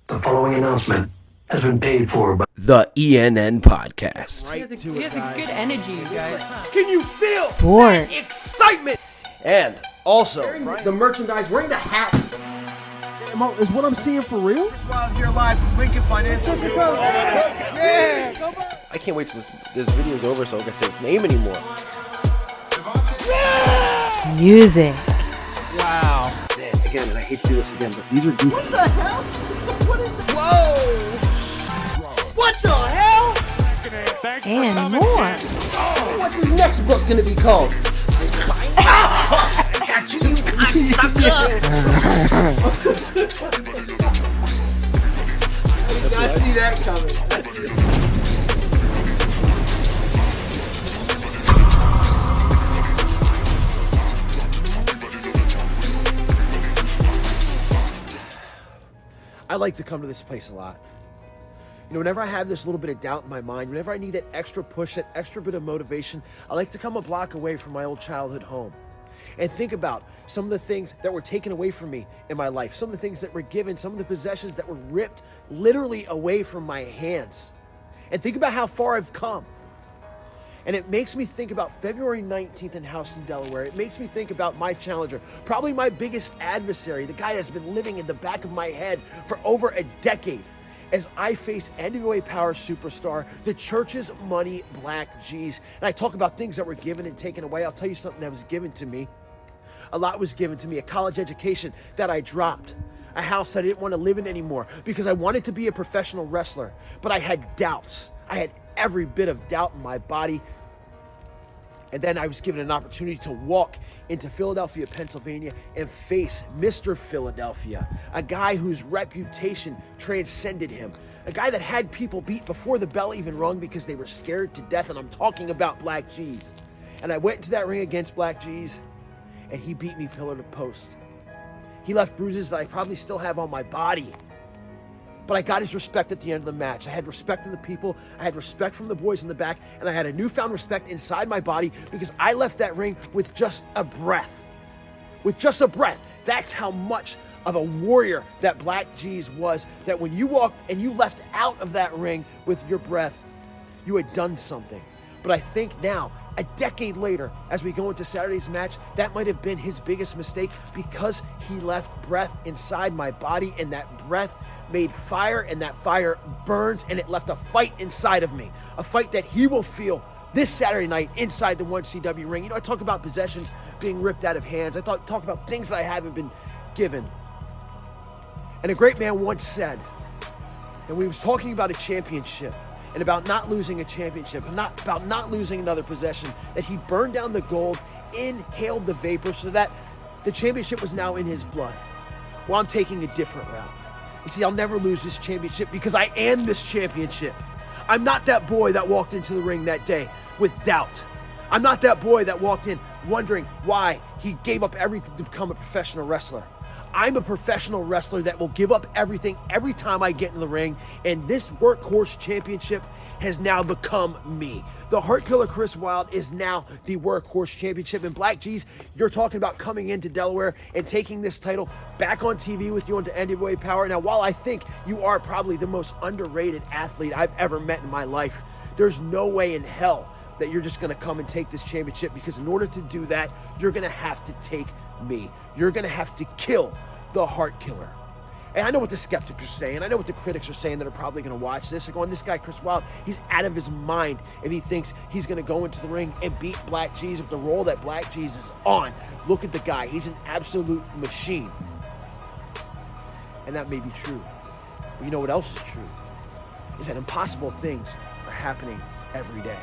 The following announcement has been paid for by the ENN Podcast. He has a good energy, you guys. Can you feel Sport. that excitement? And also, Wearing the merchandise, wearing the hats. Is what I'm seeing for real? Wylde here live from Lincoln Financial. Yeah, come on. I can't wait till this video's over so I can say its name anymore. Music. Wow. Man, again, and I hate to do this again, but these are good. What the hell? What is that? Whoa! What the hell? And more. What's his next book gonna be called? I got you, cocksucker! I did not see that coming. I like to come to this place a lot. You know, whenever I have this little bit of doubt in my mind, whenever I need that extra push, that extra bit of motivation, I like to come a block away from my old childhood home and think about some of the things that were taken away from me in my life, some of the things that were given, some of the possessions that were ripped literally away from my hands, and think about how far I've come. And it makes me think about February 19th in Houston, Delaware. It makes me think about my challenger, probably my biggest adversary, the guy that's been living in the back of my head for over a decade, as I face NWA Superstar, the church's money Blk Jeez. And I talk about things that were given and taken away. I'll tell you something that was given to me. A lot was given to me, a college education that I dropped, a house that I didn't want to live in anymore because I wanted to be a professional wrestler, but I had doubts. I had every bit of doubt in my body. And then I was given an opportunity to walk into Philadelphia, Pennsylvania, and face Mr. Philadelphia, a guy whose reputation transcended him, a guy that had people beat before the bell even rung because they were scared to death, and I'm talking about Blk Jeez. And I went into that ring against Blk Jeez, and he beat me pillar to post. He left bruises that I probably still have on my body. But I got his respect at the end of the match. I had respect in the people, I had respect from the boys in the back, and I had a newfound respect inside my body because I left that ring with just a breath. With just a breath. That's how much of a warrior that Blk Jeez was, that when you walked and you left out of that ring with your breath, you had done something. But I think now, a decade later, as we go into Saturday's match, that might have been his biggest mistake because he left breath inside my body, and that breath made fire, and that fire burns, and it left a fight inside of me. A fight that he will feel this Saturday night inside the 1CW ring. You know, I talk about possessions being ripped out of hands. I talk about things that I haven't been given. And a great man once said, and we was talking about a championship, and about not losing a championship, and about not losing another possession, that he burned down the gold, inhaled the vapor so that the championship was now in his blood. Well, I'm taking a different route. You see, I'll never lose this championship because I am this championship. I'm not that boy that walked into the ring that day with doubt. I'm not that boy that walked in wondering why he gave up everything to become a professional wrestler. I'm a professional wrestler that will give up everything every time I get in the ring, and this workhorse championship has now become me. The Heartkiller Chris Wylde is now the workhorse championship, and Blk Jeez, you're talking about coming into Delaware and taking this title back on TV with you on NWA Power. Now, while I think you are probably the most underrated athlete I've ever met in my life, there's no way in hell that you're just going to come and take this championship, because in order to do that, you're going to have to take me. You're going to have to kill the Heartkiller. And I know what the skeptics are saying. I know what the critics are saying that are probably going to watch this. They're going, this guy, Chris Wylde, he's out of his mind if he thinks he's going to go into the ring and beat Blk Jeez with the role that Blk Jeez is on. Look at the guy. He's an absolute machine. And that may be true. But you know what else is true? Is that impossible things are happening every day.